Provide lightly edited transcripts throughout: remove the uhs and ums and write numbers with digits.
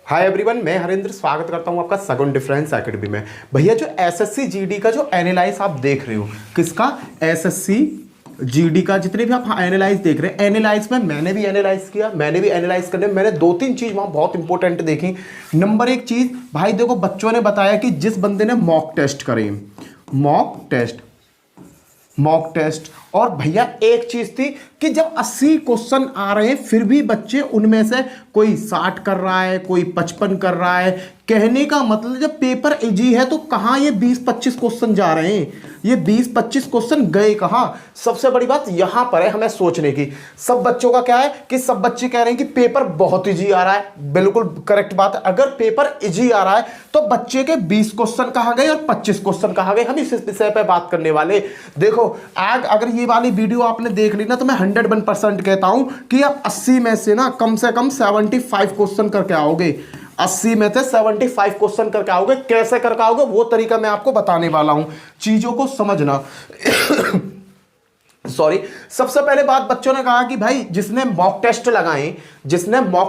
Hi everyone, मैं हरेंद्र स्वागत करता हूं आपका सगुन डिफरेंस एकेडमी में। भैया जो एसएससी जीडी का जो एनालाइज आप देख रहे हो, किसका? एसएससी जीडी का। जितने भी आप एनालाइज देख रहे हैं, एनालाइज में मैंने भी एनालाइज किया, मैंने भी एनालाइज करने मैंने दो तीन चीज वहां बहुत इंपॉर्टेंट देखी। नंबर एक चीज भाई देखो, बच्चों ने बताया कि जिस बंदे ने मॉक टेस्ट करे, मॉक टेस्ट और भैया एक चीज थी कि जब 80 क्वेश्चन आ रहे हैं फिर भी बच्चे उनमें से कोई 60 कर रहा है, कोई 55 कर रहा है। कहने का मतलब जब पेपर इजी है तो कहां ये 20-25 क्वेश्चन जा रहे हैं, ये 20-25 क्वेश्चन गए कहां? सबसे बड़ी बात यहां पर है हमें सोचने की। सब बच्चों का क्या है कि सब बच्चे कह रहे हैं कि पेपर बहुत इजी आ रहा है। बिल्कुल करेक्ट बात है। अगर पेपर इजी आ रहा है तो बच्चे के 20 क्वेश्चन कहां गए और 25 क्वेश्चन कहां गए, हम इस विषय पर बात करने वाले। देखो आज अगर ये वाली वीडियो आपने देख ली ना तो मैं 101% कहता हूं कि आप 80 में से ना कम से कम 75 क्वेश्चन करके आओगे। 80 में से 75 क्वेश्चन करके आओगे। कैसे करके आओगे वो तरीका मैं आपको बताने वाला हूं, चीजों को समझना। सॉरी, सबसे पहले बात बच्चों ने कहा कि भाई जिसने मॉक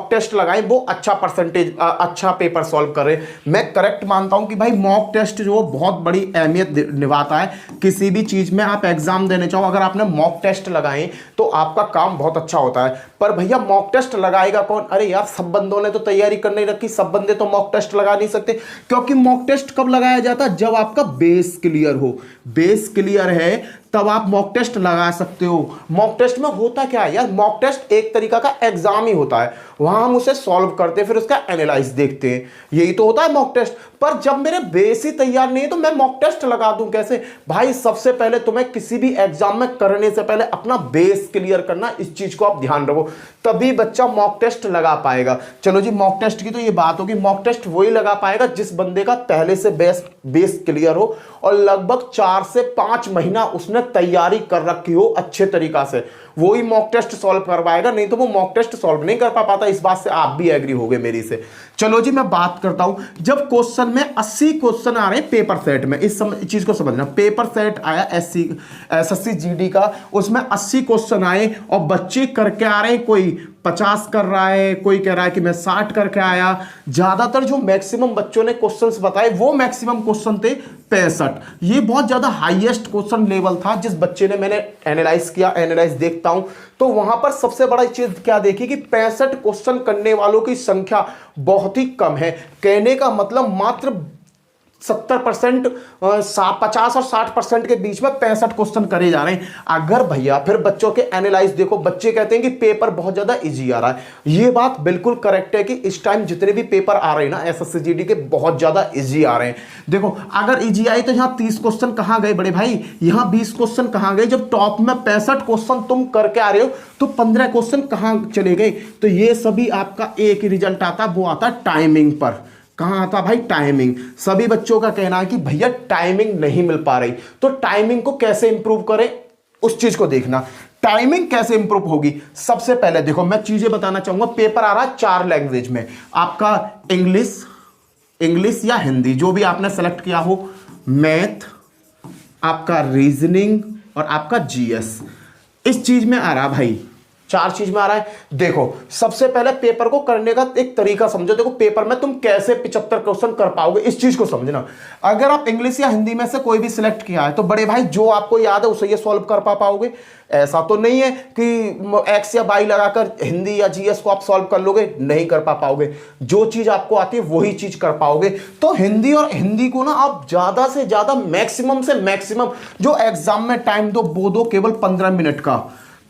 टेस्ट लगाए वो अच्छा परसेंटेज, अच्छा पेपर सॉल्व करे। मैं करेक्ट मानता हूं कि भाई मॉक टेस्ट जो बहुत बड़ी अहमियत निभाता है किसी भी चीज में। आप एग्जाम देने चाहो, अगर आपने मॉक टेस्ट लगाए तो आपका काम बहुत अच्छा होता है। पर भैया मॉक टेस्ट लगाएगा कौन? अरे यार सब बंदों ने तो तैयारी करने रखी, सब बंदे तो मॉक टेस्ट लगा नहीं सकते। क्योंकि मॉक टेस्ट कब लगाया जाता है? जब आपका बेस क्लियर हो। बेस क्लियर है तब आप मॉक टेस्ट लगा सकते हो। मॉक टेस्ट में होता क्या है यार? मॉक टेस्ट एक तरीका का एग्जाम ही होता है, वहां हम उसे सॉल्व करते हैं फिर उसका एनालाइज देखते हैं, यही तो होता है मॉक टेस्ट। पर जब मेरे बेस ही तैयार नहीं है तो मैं मॉक टेस्ट लगा दूं कैसे? भाई सबसे पहले तुम्हें किसी भी एग्जाम में करने से पहले अपना बेस क्लियर करना, इस चीज को आप ध्यान रखो, तभी बच्चा मॉक टेस्ट लगा पाएगा। चलो जी, मॉक टेस्ट की तो ये बात होगी। मॉक टेस्ट वही लगा पाएगा जिस बंदे का पहले से बेस क्लियर हो और लगभग 4 से 5 महीना उसने तैयारी कर रखी हो अच्छे तरीका से, वो ही मॉक टेस्ट सॉल्व कर पाएगा। नहीं तो वो मॉक टेस्ट सॉल्व नहीं कर पाता। इस बात से आप भी एग्री होगे मेरी से। चलो जी, मैं बात करता हूं। जब क्वेश्चन में 80 क्वेश्चन आ रहे हैं पेपर सेट में, इस चीज को समझना। पेपर सेट आया एसएससी जीडी का, उसमें 80 क्वेश्चन आए और बच्चे करके आ रहे हैं, कोई 50 कर रहा है, कोई कह रहा है कि मैं 60 करके आया। ज्यादातर जो मैक्सिमम बच्चों ने क्वेश्चंस बताए वो मैक्सिमम क्वेश्चन थे 65। ये बहुत ज्यादा हाईएस्ट क्वेश्चन लेवल था जिस बच्चे ने, मैंने एनालाइज किया, एनालाइज देखता हूं तो वहां पर सबसे बड़ा चीज क्या देखी कि 65 क्वेश्चन करने वालों की संख्या बहुत ही कम है। कहने का मतलब मात्र 70%, 50 और 60% के बीच में 65 क्वेश्चन करे जा रहे हैं। अगर भैया फिर बच्चों के एनालाइज देखो, बच्चे कहते हैं कि पेपर बहुत ज्यादा इजी आ रहा है। ये बात बिल्कुल करेक्ट है कि इस टाइम जितने भी पेपर आ रहे हैं ना एसएससी जीडी के, बहुत ज्यादा इजी आ रहे हैं। देखो अगर इजी आए तो यहाँ 30 क्वेश्चन कहां गए बड़े भाई? यहाँ 20 क्वेश्चन कहां गए? जब टॉप में 65 क्वेश्चन तुम करके आ रहे हो तो 15 क्वेश्चन कहां चले गए? तो ये सभी आपका एक ही रिजल्ट आता, वो आता टाइमिंग पर। कहां आता भाई? टाइमिंग। सभी बच्चों का कहना है कि भैया टाइमिंग नहीं मिल पा रही, तो टाइमिंग को कैसे इंप्रूव करें उस चीज को देखना। टाइमिंग कैसे इंप्रूव होगी? सबसे पहले देखो मैं चीजें बताना चाहूंगा। पेपर आ रहा है 4 लैंग्वेज में, आपका इंग्लिश या हिंदी, जो भी आपने सेलेक्ट किया हो, मैथ, आपका रीजनिंग और आपका जीएस। इस चीज में आ रहा भाई, 4 चीज में आ रहा है। देखो सबसे पहले पेपर को करने का एक तरीका समझो। देखो पेपर में तुम कैसे 75 क्वेश्चन कर पाओगे, इस चीज को समझना। अगर आप इंग्लिश या हिंदी में से कोई भी सिलेक्ट किया है तो बड़े भाई जो आपको याद है उसे ये सॉल्व कर पाओगे। ऐसा तो नहीं है कि एक्स या वाई लगाकर हिंदी या जीएस को आप सॉल्व कर लोगे, नहीं कर पाओगे। जो चीज आपको आती है वही चीज कर पाओगे। तो हिंदी को ना आप ज्यादा से ज्यादा मैक्सिमम से मैक्सिमम जो एग्जाम में टाइम दो वो दो केवल 15 मिनट का।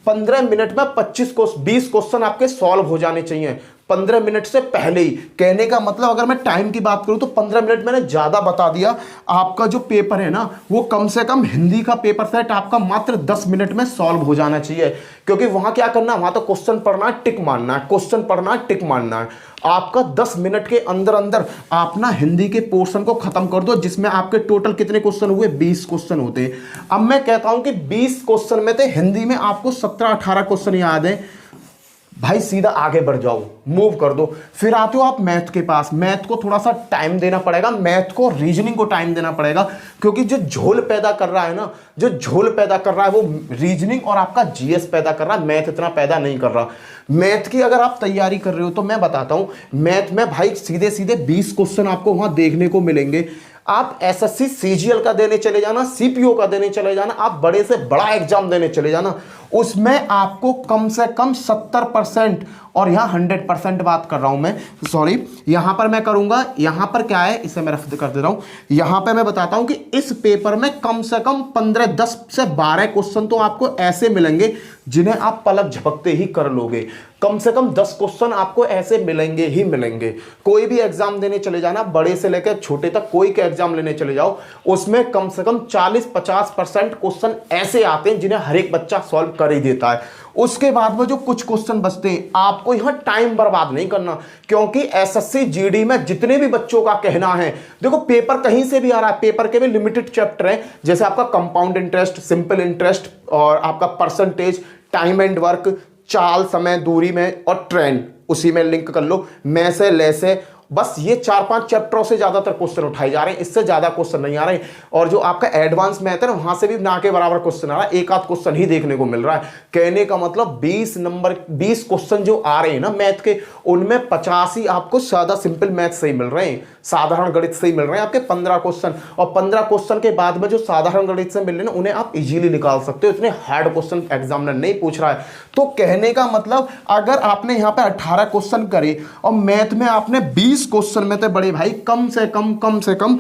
15 मिनट में 20 क्वेश्चन आपके सॉल्व हो जाने चाहिए 15 मिनट से पहले ही। कहने का मतलब अगर मैं टाइम की बात करूं तो 15 मिनट मैंने ज्यादा बता दिया। आपका जो पेपर है ना वो कम से कम हिंदी का पेपर सेट आपका मात्र 10 मिनट में सॉल्व हो जाना चाहिए। क्योंकि वहां क्या करना है, वहां तो क्वेश्चन पढ़ना है, टिक मारना है, क्वेश्चन पढ़ना है, टिक मारना है। आपका 10 मिनट के अंदर अंदर आप ना हिंदी के पोर्शन को खत्म कर दो, जिसमें आपके टोटल कितने क्वेश्चन हुए? 20 क्वेश्चन होते हैं। अब मैं कहता हूं कि 20 क्वेश्चन में थे हिंदी में आपको 17-18 क्वेश्चन याद है, भाई सीधा आगे बढ़ जाओ, मूव कर दो। फिर आते हो आप मैथ के पास। मैथ को थोड़ा सा टाइम देना पड़ेगा, मैथ को रीजनिंग को टाइम देना पड़ेगा, क्योंकि जो झोल पैदा कर रहा है ना, जो झोल पैदा कर रहा है वो रीजनिंग और आपका जीएस पैदा कर रहा है, मैथ इतना पैदा नहीं कर रहा। मैथ की अगर आप तैयारी कर रहे हो तो मैं बताता हूं, मैथ में भाई सीधे सीधे 20 क्वेश्चन आपको वहां देखने को मिलेंगे। आप एसएससी सीजीएल का देने चले जाना, सीपीओ का देने चले जाना, आप बड़े से बड़ा एग्जाम देने चले जाना, उसमें आपको कम से कम 70%, और यहां 100% बात कर रहा हूं मैं, सॉरी यहां पर मैं करूंगा, यहां पर क्या है इसे मैं रफ कर दे रहा हूं। यहां पर मैं बताता हूं कि इस पेपर में कम से कम 10 से 12 क्वेश्चन तो आपको ऐसे मिलेंगे जिन्हें आप पलक झपकते ही कर लोगे। कम से कम 10 क्वेश्चन आपको ऐसे मिलेंगे ही मिलेंगे। कोई भी एग्जाम देने चले जाना, बड़े से लेकर छोटे तक कोई के एग्जाम लेने चले जाओ, उसमें कम से कम 40-50% क्वेश्चन ऐसे आते हैं जिन्हें हर एक बच्चा सॉल्व कर ही देता है। उसके बाद में जो कुछ क्वेश्चन बचते हैं, आपको यहां टाइम बर्बाद नहीं करना, क्योंकि एसएससी जीडी में जितने भी बच्चों का कहना है, देखो पेपर कहीं से भी आ रहा है, पेपर के भी लिमिटेड चैप्टर हैं, जैसे आपका कंपाउंड इंटरेस्ट, सिंपल इंटरेस्ट, और आपका परसेंटेज, टाइम एंड वर्क, चाल, समय, दूरी में, और ट्रेंड, उसी में लिंक कर लो, में से, ले से, बस ये 4-5 चैप्टरों से ज्यादातर क्वेश्चन उठाए जा रहे हैं, इससे ज्यादा क्वेश्चन नहीं आ रहे हैं। और जो आपका एडवांस मैथ है ना, वहां से भी ना के बराबर क्वेश्चन आ रहा है, एक आध क्वेश्चन ही देखने को मिल रहा है। कहने का मतलब 20 क्वेश्चन जो आ रहे हैं ना मैथ के, उनमें 50 ही आपको सादा सिंपल मैथ से ही मिल रहे हैं, साधारण गणित से ही मिल रहे हैं आपके 15 क्वेश्चन, और 15 क्वेश्चन के बाद में जो साधारण गणित से मिल रहे हैं उन्हें आप इजीली निकाल सकते हो, इतने हार्ड क्वेश्चन एग्जामिनर नहीं पूछ रहा है। तो कहने का मतलब, अगर आपने यहाँ पे 18 क्वेश्चन करे और मैथ में आपने 20 क्वेश्चन में, तो बड़े भाई कम से कम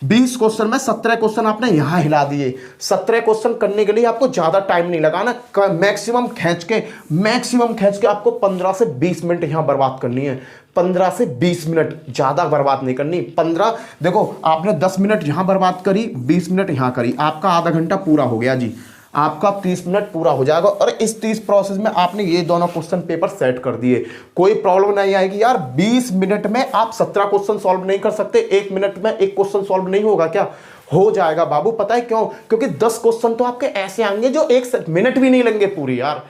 20 क्वेश्चन में 17 क्वेश्चन आपने यहां हिला दिए। 17 क्वेश्चन करने के लिए आपको ज्यादा टाइम नहीं लगाना, मैक्सिमम खींच के आपको 15 से 20 मिनट यहां बर्बाद करनी है। 15 से 20 मिनट, ज्यादा बर्बाद नहीं करनी। 15, देखो आपने 10 मिनट यहां बर्बाद करी, 20 मिनट यहां करी, आपका आधा घंटा पूरा हो गया जी, आपका 30 मिनट पूरा हो जाएगा। और इस 30 प्रोसेस में आपने ये दोनों क्वेश्चन पेपर सेट कर दिए, कोई प्रॉब्लम नहीं आएगी। यार 20 मिनट में आप 17 क्वेश्चन सॉल्व नहीं कर सकते, 1 मिनट में एक क्वेश्चन सॉल्व नहीं होगा क्या? हो जाएगा बाबू। पता है क्यों? क्योंकि 10 क्वेश्चन तो आपके ऐसे आएंगे जो 1 मिनट भी नहीं लेंगे पूरी, यार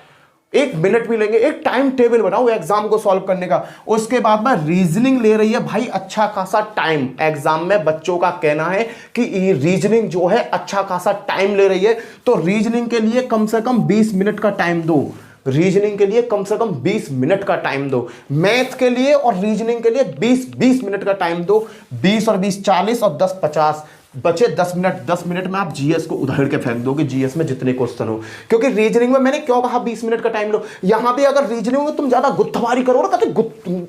1 मिनट भी लेंगे। एक टाइम टेबल बनाओ एग्जाम को सॉल्व करने का। उसके बाद में रीजनिंग ले रही है भाई अच्छा खासा टाइम, एग्जाम में बच्चों का कहना है कि ये रीजनिंग जो है अच्छा खासा टाइम ले रही है, तो रीजनिंग के लिए कम से कम 20 मिनट का टाइम दो। रीजनिंग के लिए कम से कम 20 मिनट का टाइम दो, मैथ के लिए और रीजनिंग के लिए 20 मिनट का टाइम दो। 20 और 20 40 और 10 50, बचे 10 मिनट। 10 मिनट में आप जीएस को उधेड़ के फेंक दोगे, जीएस में जितने क्वेश्चन हो। क्योंकि रीजनिंग में मैंने क्यों कहा 20 मिनट का टाइम लो, यहां भी अगर रीजनिंग में तुम ज्यादा गुत्थबारी करोगे,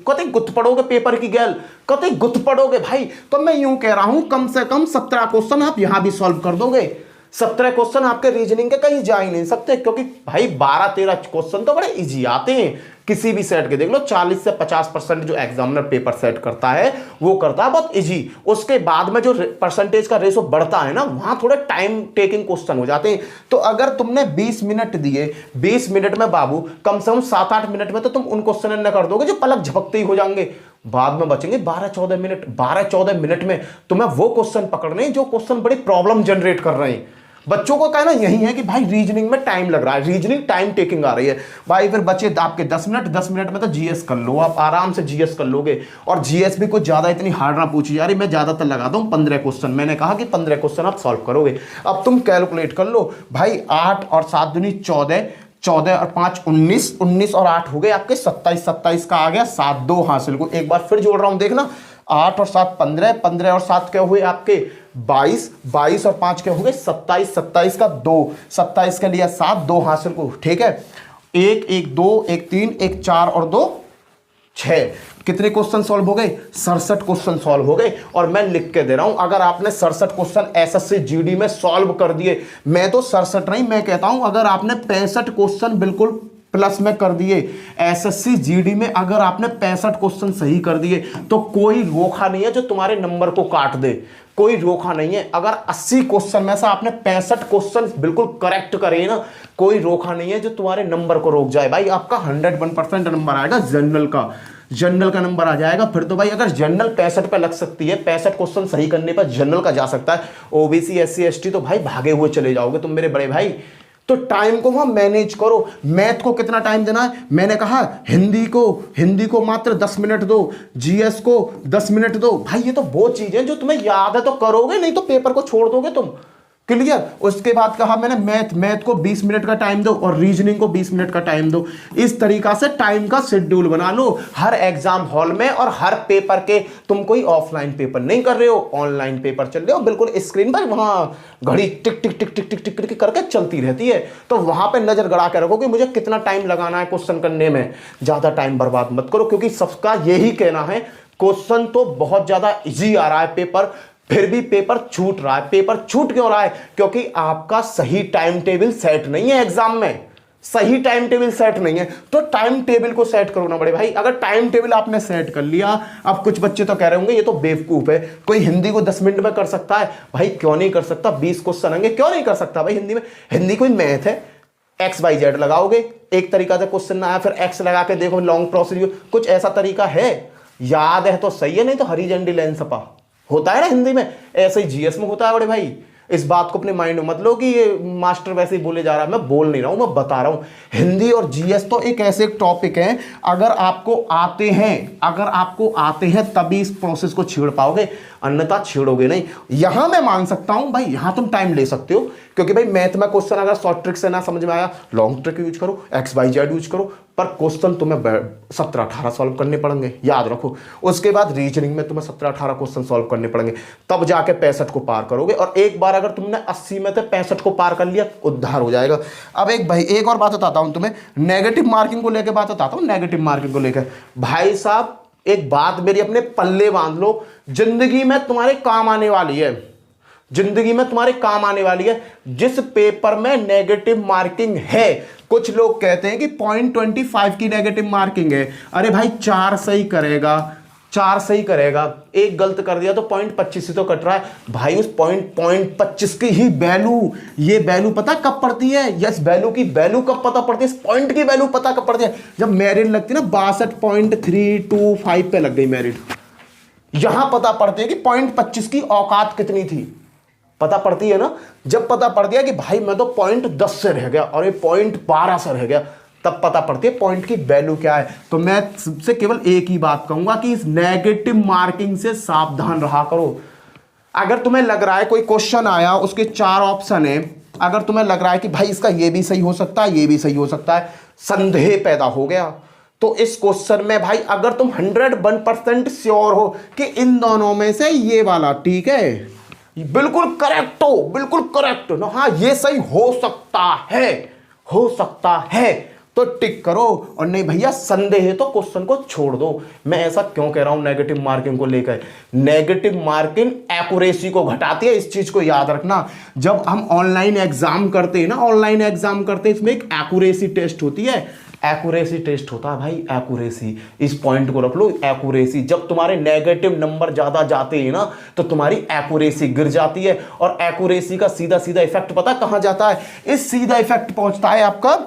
कते गुत्थ पड़ोगे पेपर की गैल, कते गुत्थ पड़ोगे भाई। तो मैं यूं कह रहा हूं कम से कम 17 क्वेश्चन आप यहां भी सॉल्व कर दोगे। 17 क्वेश्चन आपके रीजनिंग के कहीं जा ही नहीं सकते, क्योंकि भाई 12-13 क्वेश्चन तो बड़े इजी आते हैं किसी भी सेट के। देख लो 40 से 50% जो एग्जामिनर पेपर सेट करता है वो करता है बहुत इजी। उसके बाद में जो परसेंटेज का रेशो बढ़ता है ना, वहां थोड़े टाइम टेकिंग क्वेश्चन हो जाते हैं। तो अगर तुमने 20 मिनट दिए, 20 मिनट में बाबू कम से कम 7-8 मिनट में तो तुम उन क्वेश्चन न कर दोगे जो पलक झपकते ही हो जाएंगे। बाद में बचेंगे 12-14 मिनट। 12-14 मिनट में तुम्हें वो क्वेश्चन पकड़ने जो क्वेश्चन बड़ी प्रॉब्लम जनरेट कर रहे हैं। बच्चों को कहना यही है कि भाई रीजनिंग में टाइम लग रहा है, रीजनिंग टाइम टेकिंग आ रही है भाई। फिर बचे आपके 10 मिनट। 10 मिनट में तो जीएस कर लो, आप आराम से जीएस कर लोगे। और जीएस भी कुछ ज्यादा इतनी हार्ड ना पूछी जा रही, मैं ज्यादातर लगाता हूं 15 क्वेश्चन। मैंने कहा कि 15 क्वेश्चन आप सॉल्व करोगे। अब तुम कैलकुलेट कर लो भाई, 8 और 7 दूनी 14, 14 और 5 19, 19 और 8 हो गए आपके 27, 27 का आ गया 7, 2 हासिल को। एक बार फिर जोड़ रहा हूं देखना, 8 और 7 15, 15 और 7 क्या हुए आपके 22, 22 और 5 क्या हो गए 27, 27 का 2, 27 का लिया 7, 2 हासिल को। ठीक है, 1 1 2 1 3 1 4 और 2 6। कितने क्वेश्चन सॉल्व हो गए? 67 क्वेश्चन सॉल्व हो गए। और मैं लिख के दे रहा हूं, अगर आपने 67 क्वेश्चन एसएससी जीडी में सॉल्व कर दिए, मैं तो 67 नहीं, मैं कहता हूं अगर आपने 65 क्वेश्चन बिल्कुल प्लस में कर दिए, एसएससी जीडी में अगर आपने 65 क्वेश्चन सही कर दिए, तो कोई रोका नहीं है जो तुम्हारे नंबर को काट दे। कोई रोका नहीं है। अगर 80 क्वेश्चन में से आपने 65 क्वेश्चन बिल्कुल करेक्ट करे ना, कोई रोका नहीं है जो तुम्हारे नंबर को रोक जाए। भाई आपका 101% नंबर आएगा जनरल का, जनरल का नंबर आ जाएगा। फिर तो भाई अगर जनरल 65 पे लग सकती है, 65 क्वेश्चन सही करने पर जनरल का जा सकता है, ओबीसी एससी एसटी तो भाई भागे हुए चले जाओगे तुम मेरे बड़े भाई। तो टाइम को वहां मैनेज करो। मैथ को कितना टाइम देना है, मैंने कहा हिंदी को मात्र 10 मिनट दो, जीएस को 10 मिनट दो। भाई ये तो वो चीजें जो तुम्हें याद है तो करोगे, नहीं तो पेपर को छोड़ दोगे तुम। क्लियर। उसके बाद कहा मैंने मैथ को 20 मिनट का टाइम दो और रीजनिंग को 20 मिनट का टाइम दो। इस तरीका से टाइम का शेड्यूल बना लो हर एग्जाम हॉल में। और हर पेपर के, तुम कोई ऑफलाइन पेपर नहीं कर रहे हो, ऑनलाइन पेपर चल रहे हो, बिल्कुल स्क्रीन पर वहां घड़ी टिक टिक टिक टिक टिक टिक टिक करके चलती रहती है। तो वहां पे नजर गड़ा के रखो कि मुझे कितना टाइम लगाना है क्वेश्चन करने में। ज्यादा टाइम बर्बाद मत करो, क्योंकि सबका यही कहना है क्वेश्चन तो बहुत ज्यादा इजी आ रहा है पेपर, फिर भी पेपर छूट रहा है। पेपर छूट क्यों रहा है? क्योंकि आपका सही टाइम टेबल सेट नहीं है। एग्जाम में सही टाइम टेबल सेट नहीं है, तो टाइम टेबल को सेट करो ना बड़े भाई। अगर टाइम टेबल आपने सेट कर लिया, अब कुछ बच्चे तो कह रहे होंगे ये तो बेवकूफ है, कोई हिंदी को 10 मिनट में कर सकता है। भाई क्यों नहीं कर सकता? 20 क्वेश्चन आएंगे, क्यों नहीं कर सकता भाई हिंदी में? हिंदी कोई मैथ है, XYZ लगाओगे, एक तरीका से क्वेश्चन ना आया फिर X लगा के देखो, लॉन्ग प्रोसीड्यूर, कुछ ऐसा तरीका है? याद है तो सही है, नहीं तो हरी झंडी लाइन सपा होता है ना हिंदी में, ऐसे ही जीएस में होता है बड़े भाई। इस बात को अपने माइंड में मत लो कि ये मास्टर वैसे ही बोले जा रहा है। मैं बोल नहीं रहा हूं, मैं बता रहा हूं। हिंदी और जीएस तो एक ऐसे टॉपिक है, अगर आपको आते हैं तभी इस प्रोसेस को छेड़ पाओगे, अन्यथा छेड़ोगे नहीं। यहां मैं मान सकता हूं भाई, यहां तुम टाइम ले सकते हो, क्योंकि भाई मैथ में क्वेश्चन अगर शॉर्ट ट्रिक से ना समझ में आया, लॉन्ग ट्रिक यूज करो, XYZ यूज करो, पर क्वेश्चन तुम्हें 17-18 सॉल्व करने पड़ेंगे, याद रखो। उसके बाद रीजनिंग में तुम्हें 17-18 क्वेश्चन सॉल्व करने पड़ेंगे, तब जाके 65 को पार करोगे। और एक बार अगर तुमने 80 में से 65 को पार कर लिया, उद्धार हो जाएगा। अब एक और बात बताता हूं तुम्हें, नेगेटिव मार्किंग को लेकर बात बताता हूं। नेगेटिव मार्किंग को लेकर भाई साहब एक बात मेरी अपने पल्ले बांध लो, जिंदगी में तुम्हारे काम आने वाली है, जिंदगी में तुम्हारे काम आने वाली है। जिस पेपर में नेगेटिव मार्किंग है, कुछ लोग कहते हैं कि 0.25 की नेगेटिव मार्किंग है। अरे भाई 4 सही करेगा, एक गलत कर दिया तो 0.25 से तो कट रहा है भाई। उस 0.25 की ही वैल्यू, ये वैल्यू पता कब पड़ती है? यस, वैल्यू की वैल्यू कब पता पड़ती है? इस पॉइंट की वैल्यू पता कब पड़ती है? जब मेरिट लगती है ना, 62.325 पे लग गई मेरिट, यहां पता पड़ती है कि 0.25 की औकात कितनी थी। पता पड़ती है ना, जब पता पड़ गया कि भाई मैं तो 0.10 से रह गया और ये 0.12 से रह गया, तब पता पड़ती है पॉइंट की वैल्यू क्या है। तो मैं सबसे केवल एक ही बात कहूंगा कि इस नेगेटिव मार्किंग से सावधान रहा करो। अगर तुम्हें लग रहा है कोई क्वेश्चन आया, उसके 4 ऑप्शन है, अगर तुम्हें लग रहा है कि भाई इसका ये भी सही हो सकता है, ये भी सही हो सकता है, संदेह पैदा हो गया, तो इस क्वेश्चन में भाई अगर तुम 101% श्योर हो कि इन दोनों में से ये वाला ठीक है, बिल्कुल करेक्ट ना, हाँ ये सही हो सकता है, तो टिक करो। और नहीं भैया संदेह है तो क्वेश्चन को छोड़ दो। मैं ऐसा क्यों कह रहा हूं नेगेटिव मार्किंग को लेकर? नेगेटिव मार्किंग एक्यूरेसी को घटाती है, इस चीज को याद रखना। जब हम ऑनलाइन एग्जाम करते हैं ना, इसमें एक एक्यूरेसी टेस्ट होती है, एक्यूरेसी टेस्ट होता है भाई, एक्यूरेसी। इस पॉइंट को रख लो, एक्यूरेसी। जब तुम्हारे नेगेटिव नंबर ज्यादा जाते हैं ना, तो तुम्हारी एक्यूरेसी गिर जाती है। और एक्यूरेसी का सीधा सीधा इफेक्ट पता कहां जाता है? इस सीधा इफेक्ट पहुंचता है आपका,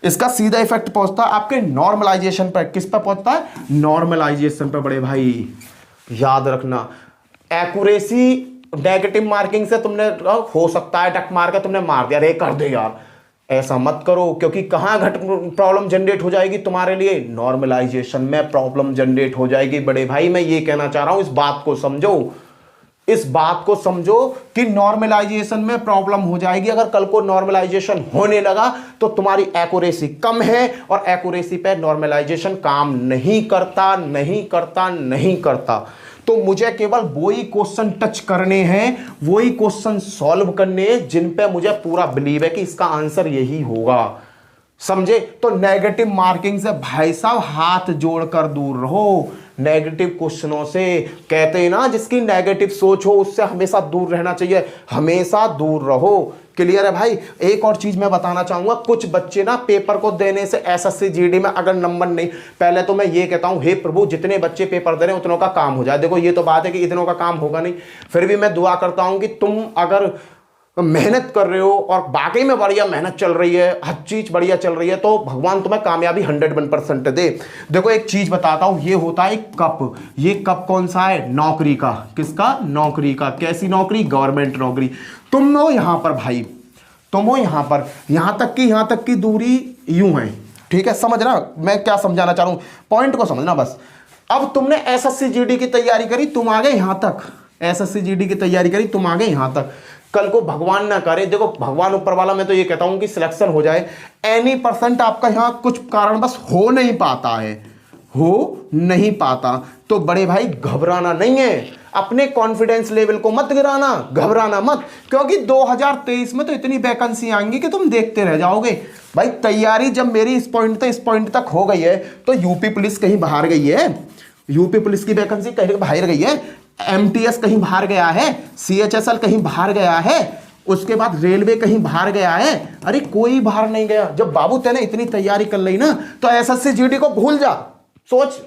इसका सीधा इफेक्ट पहुंचता है आपके नॉर्मलाइजेशन पर। किस पर पहुंचता है? नॉर्मलाइजेशन पर बड़े भाई, याद रखना। एक्यूरेसी नेगेटिव मार्किंग से तुमने हो सकता है टक मार के तुमने मार दिया, अरे कर दे यार, ऐसा मत करो। क्योंकि कहां प्रॉब्लम जनरेट हो जाएगी तुम्हारे लिए? नॉर्मलाइजेशन में प्रॉब्लम जनरेट हो जाएगी बड़े भाई। मैं ये कहना चाह रहा हूं, इस बात को समझो कि नॉर्मलाइजेशन में प्रॉब्लम हो जाएगी। अगर कल को नॉर्मलाइजेशन होने लगा तो तुम्हारी एक्यूरेसी कम है, और एक्यूरेसी पे नॉर्मलाइजेशन काम नहीं करता। तो मुझे केवल वही क्वेश्चन टच करने हैं, वही क्वेश्चन सॉल्व करने हैं जिन पे मुझे पूरा बिलीव है कि इसका आंसर यही होगा, समझे? तो नेगेटिव मार्किंग से भाई साहब हाथ जोड़कर दूर रहो। नेगेटिव क्वेश्चनों से, कहते हैं ना जिसकी नेगेटिव सोच हो उससे हमेशा दूर रहना चाहिए, हमेशा दूर रहो। क्लियर है भाई? एक और चीज मैं बताना चाहूंगा, कुछ बच्चे ना पेपर को देने से SSC GD में अगर नंबर नहीं, पहले तो मैं ये कहता हूं हे प्रभु जितने बच्चे पेपर दे रहे हैं उतनों का काम हो जाए। देखो ये तो बात है कि इतनों का काम होगा नहीं, फिर भी मैं दुआ करता हूं कि तुम अगर मेहनत कर रहे हो और वाकई में बढ़िया मेहनत चल रही है, हर चीज बढ़िया चल रही है, तो भगवान तुम्हें कामयाबी 101% दे। देखो एक चीज बताता हूं, ये होता है कप। ये कप कौन सा है? नौकरी का। किसका? नौकरी का। कैसी नौकरी? गवर्नमेंट नौकरी। तुम हो यहां पर भाई, तुम हो यहां तक की दूरी यूं है, ठीक है, समझना मैं क्या समझाना चाह रहा हूं, पॉइंट को समझना बस। अब तुमने एसएससी जीडी की तैयारी करी, तुम आ गए यहां तक, एसएससी जीडी की तैयारी करी, तुम आ गए यहां तक। कल को भगवान ना करे, देखो भगवान ऊपर वाला, मैं तो ये कहता हूं कि सिलेक्शन हो जाए, एनी परसेंट आपका यहां कुछ कारण बस हो नहीं पाता है, हो नहीं पाता, तो बड़े भाई घबराना नहीं है, अपने कॉन्फिडेंस लेवल को मत गिराना, घबराना मत, क्योंकि 2023 में तो इतनी वैकेंसी आएंगी कि तुम देखते रह जाओगे। भाई तैयारी जब मेरी इस पॉइंट तक हो गई है, तो यूपी पुलिस कहीं बाहर गई है, यूपी पुलिस की वैकेंसी कहीं बाहर गई है, एमटीएस कहीं बाहर गया है, सीएचएसएल कहीं बाहर गया है, उसके बाद रेलवे कहीं बाहर गया है, अरे कोई बाहर नहीं गया। जब बाबू तेने इतनी तैयारी कर ली ना, तो एसएससी जीडी को भूल जा, सोच।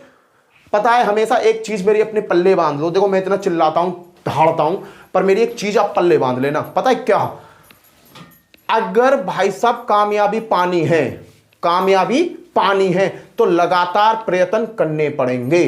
पता है हमेशा एक चीज मेरी अपने पल्ले बांध लो, देखो मैं इतना चिल्लाता हूं, दहाड़ता हूं, पर मेरी एक चीज आप पल्ले बांध लेना, पता है क्या, अगर भाई साहब कामयाबी पानी है तो लगातार प्रयत्न करने पड़ेंगे,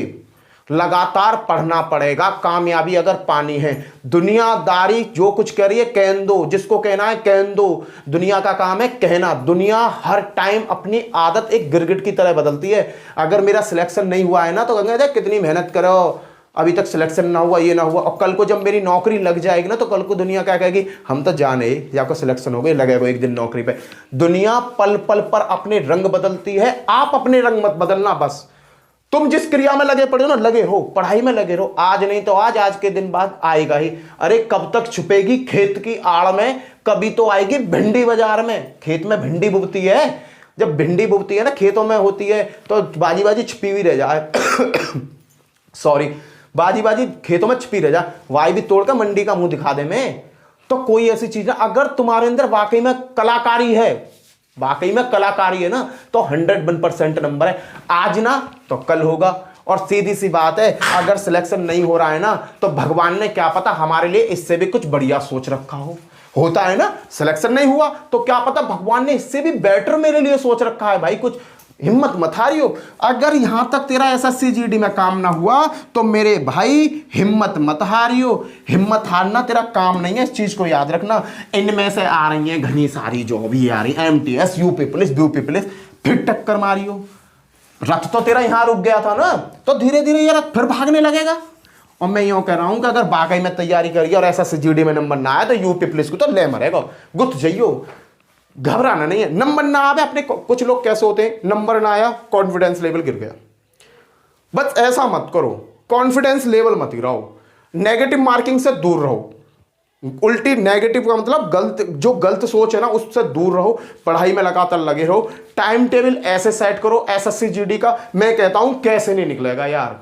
लगातार पढ़ना पड़ेगा। कामयाबी अगर पानी है, दुनियादारी जो कुछ कह रही है कहन दो, जिसको कहना है कहन दो, दुनिया का काम है कहना। दुनिया हर टाइम अपनी आदत एक गिरगिट की तरह बदलती है। अगर मेरा सिलेक्शन नहीं हुआ है ना, तो कहेंगे देख कितनी मेहनत करो, अभी तक सिलेक्शन ना हुआ, ये ना हुआ, और कल को जब मेरी नौकरी लग जाएगी ना, तो कल को दुनिया क्या कहेगी, हम तो जाने या आपका सिलेक्शन हो गया, लगेगा एक दिन नौकरी पे। दुनिया पल पल पर अपने रंग बदलती है, आप अपने रंग मत बदलना बस। तुम जिस क्रिया में लगे पड़े हो ना, लगे रहो, पढ़ाई में लगे रहो, आज नहीं तो आज के दिन बाद आएगा ही। अरे कब तक छुपेगी खेत की आड़ में, कभी तो आएगी भिंडी बाजार में। खेत में भिंडी बुबती है, जब भिंडी बुबती है ना, खेतों में होती है, तो बाजी बाजी छिपी हुई रह जाए सॉरी, बाजी बाजी खेतों में छिपी रह जाए, वाई भी तोड़कर मंडी का मुंह दिखा दे में। तो कोई ऐसी चीज ना, अगर तुम्हारे अंदर वाकई में कलाकारी है, वाकई में कलाकारी है ना, तो 101% नंबर है, आज ना तो कल होगा। और सीधी सी बात है, अगर सिलेक्शन नहीं हो रहा है ना, तो भगवान ने क्या पता हमारे लिए इससे भी कुछ बढ़िया सोच रखा हो। होता है ना, सिलेक्शन नहीं हुआ तो क्या पता भगवान ने इससे भी बेटर मेरे लिए सोच रखा है। भाई कुछ हिम्मत मत हारियो, अगर यहां तक तेरा एसएससी जीडी में काम ना हुआ, तो मेरे भाई हिम्मत मत हारियो। हिम्मत हारना तेरा काम नहीं है, इस चीज को याद रखना। इनमें से आ रही है घनी सारी जॉब ही आ रही, एमटीएस, यूपी पुलिस, फिर टक्कर मारियो। रथ तो तेरा यहां रुक गया था ना, तो धीरे धीरे ये रथ फिर भागने लगेगा। और मैं यूं कह रहा हूं कि अगर वाकई में तैयारी करिए और एसएससी जीडी में नंबर ना आया, तो यूपी पुलिस को तो ले मरेगा, गुत जाइयो, घबराना नहीं है। नंबर ना आवे, अपने कुछ लोग कैसे होते हैं, नंबर ना आया कॉन्फिडेंस लेवल गिर गया, बस ऐसा मत करो, कॉन्फिडेंस लेवल मत गिराओ, नेगेटिव मार्किंग से दूर रहो। उल्टी नेगेटिव का मतलब गलत सोच है ना, उससे दूर रहो, पढ़ाई में लगातार लगे रहो। टाइम टेबल ऐसे सेट करो, एसएससी जीडी का मैं कहता हूं कैसे नहीं निकलेगा यार,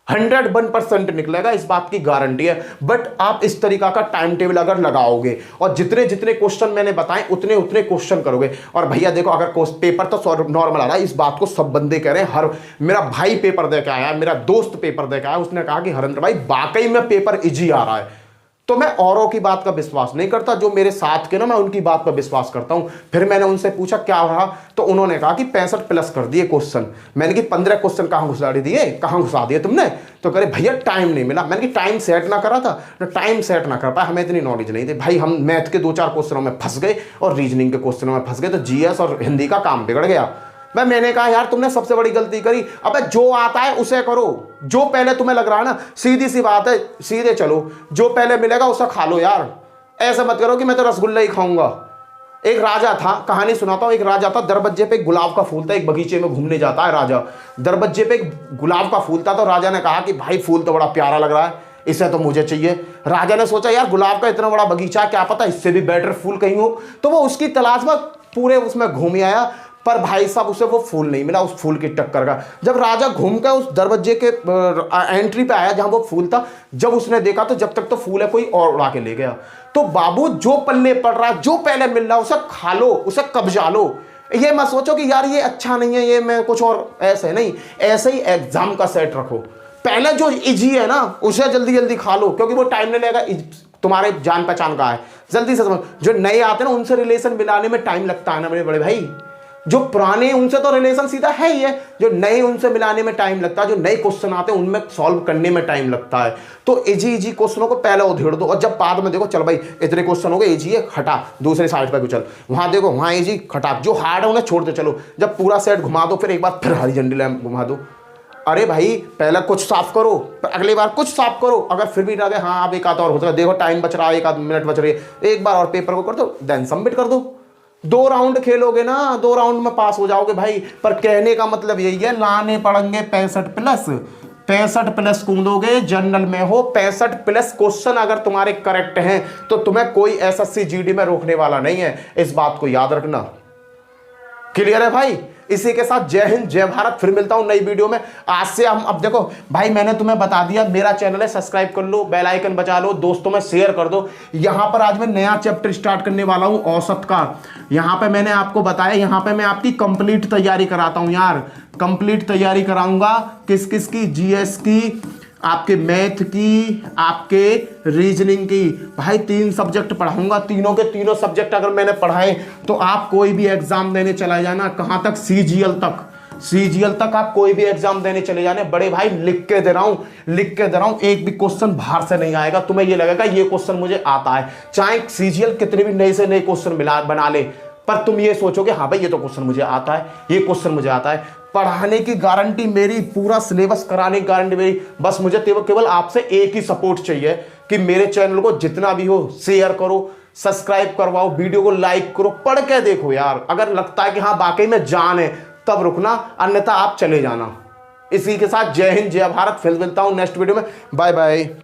101% निकलेगा, इस बात की गारंटी है। बट आप इस तरीका का टाइम टेबल अगर लगाओगे और जितने जितने क्वेश्चन मैंने बताए उतने उतने क्वेश्चन करोगे। और भैया देखो, अगर पेपर तो नॉर्मल आ रहा है, इस बात को सब बंदे कह रहे हैं। हर मेरा भाई पेपर दे के आया, मेरा दोस्त पेपर दे के आया, उसने कहा कि हरेंद्र भाई वाकई में पेपर इजी आ रहा है। तो मैं औरों की बात का विश्वास नहीं करता, जो मेरे साथ के ना, मैं उनकी बात पर विश्वास करता हूं। फिर मैंने उनसे पूछा क्या रहा, तो उन्होंने कहा कि 65+ कर दिए क्वेश्चन। मैंने कि 15 क्वेश्चन कहां घुसा दिए, कहां घुसा दिए तुमने? तो कह रहे भैया टाइम नहीं मिला। मैंने कि टाइम सेट ना करा था, तो टाइम सेट ना कर पाया, हमें इतनी नॉलेज नहीं थी भाई। हम मैथ के 2-4 क्वेश्चनों में फंस गए और रीजनिंग के क्वेश्चनों में फंस गए, तो जीएस और हिंदी का काम बिगड़ गया। मैंने कहा यार तुमने सबसे बड़ी गलती करी, अबे जो आता है उसे करो, जो पहले तुम्हें लग रहा है ना, सीधी सी बात है, सीधे चलो, जो पहले मिलेगा उसे खा लो यार। ऐसा मत करो कि मैं तो रसगुल्ला ही खाऊंगा। एक राजा था, कहानी सुनाता हूं, एक राजा था, दरबज्जे पे एक गुलाब का फूल था, एक बगीचे में घूमने जाता है राजा, दरबज्जे पे एक गुलाब का फूल था। तो राजा ने कहा कि भाई फूल तो बड़ा प्यारा लग रहा है, इसे तो मुझे चाहिए। राजा ने सोचा यार गुलाब का इतना बड़ा बगीचा, क्या पता इससे भी बेटर फूल कहीं हो। तो वो उसकी तलाश में पूरे उसमें घूम आया, पर भाई साहब उसे वो फूल नहीं मिला, उस फूल की टक्कर का। जब राजा घूमकर उस दरवाजे के एंट्री पे आया जहां वो फूल था, जब उसने देखा तो जब तक तो फूल है कोई और उड़ा के ले गया। तो बाबू जो पल्ले पड़ रहा है, जो पहले मिल रहा है उसे खा लो, उसे कब्जा लो। ये मत सोचो कि यार ये अच्छा नहीं है, ये मैं कुछ और, ऐसे नहीं। ऐसे ही एग्जाम का सेट रखो, पहले जो इजी है ना उसे जल्दी जल्दी खा लो, क्योंकि वो टाइम नहीं लगेगा, तुम्हारे जान पहचान का है, जल्दी से समझ। जो नए आते हैं ना उनसे रिलेशन मिलाने में टाइम लगता है ना मेरे बड़े भाई, जो पुराने उनसे तो रिलेशन सीधा है ही है, जो नए उनसे मिलाने में टाइम लगता है, जो नए क्वेश्चन आते हैं उनमें सॉल्व करने में टाइम लगता है। तो इजी इजी क्वेश्चनों को पहले उधेड़ दो, और जब बाद में देखो चल भाई इतने क्वेश्चन हो गए इजी है, हटा दूसरे साइड पर चल, वहां देखो वहां इजी हटा, जो हार्ड है उन्हें छोड़ दे चलो, जब पूरा सेट घुमा दो फिर एक बार फिर हरी झंडी लैंप घुमा दो। अरे भाई पहले कुछ साफ करो, अगली बार कुछ साफ करो, अगर फिर भी लगे हाँ अब एक आधा और हो सकता है, देखो टाइम बच रहा है, एक आध मिनट बच रही है, एक बार और पेपर को कर दो, देन सबमिट कर दो। 2 राउंड खेलोगे ना, 2 राउंड में पास हो जाओगे भाई। पर कहने का मतलब यही है, लाने पड़ेंगे 65 प्लस कूदोगे, जनरल में हो 65 प्लस क्वेश्चन अगर तुम्हारे करेक्ट हैं तो तुम्हें कोई एसएससी जीडी में रोकने वाला नहीं है, इस बात को याद रखना। क्लियर है भाई? इसी के साथ जय हिंद जय भारत, फिर मिलता हूं नई वीडियो में। आज से हम अब देखो भाई मैंने तुम्हें बता दिया, मेरा चैनल है, सब्सक्राइब कर लो, बेल आइकन बजा लो, दोस्तों में शेयर कर दो। यहां पर आज मैं नया चैप्टर स्टार्ट करने वाला हूं औसत का। यहां पे मैंने आपको बताया, यहां पे मैं आपकी कंप्लीट तैयारी कराता हूं यार, कंप्लीट तैयारी कराऊंगा। किस किस की? जीएस की, आपके मैथ की, आपके रीजनिंग की। भाई 3 सब्जेक्ट पढ़ाऊंगा, तीनों के तीनों सब्जेक्ट अगर मैंने पढ़ाए तो आप कोई भी एग्जाम देने चला जाना, कहां तक? सीजीएल तक आप कोई भी एग्जाम देने चले जाने। बड़े भाई लिख के दे रहा हूं, एक भी क्वेश्चन बाहर से नहीं आएगा, तुम्हें ये लगेगा ये क्वेश्चन मुझे आता है, चाहे सीजीएल कितने भी नए से नए क्वेश्चन बना ले, पर तुम ये सोचोगे हाँ भाई ये तो क्वेश्चन मुझे आता है, ये क्वेश्चन मुझे आता है। पढ़ाने की गारंटी मेरी, पूरा सिलेबस कराने की गारंटी मेरी। बस मुझे केवल आपसे एक ही सपोर्ट चाहिए कि मेरे चैनल को जितना भी हो शेयर करो, सब्सक्राइब करवाओ, वीडियो को लाइक करो, पढ़ के देखो यार। अगर लगता है कि हाँ वाकई में जान है तब रुकना, अन्यथा आप चले जाना। इसी के साथ जय हिंद जय भारत, फिर मिलता हूं नेक्स्ट वीडियो में। Bye bye.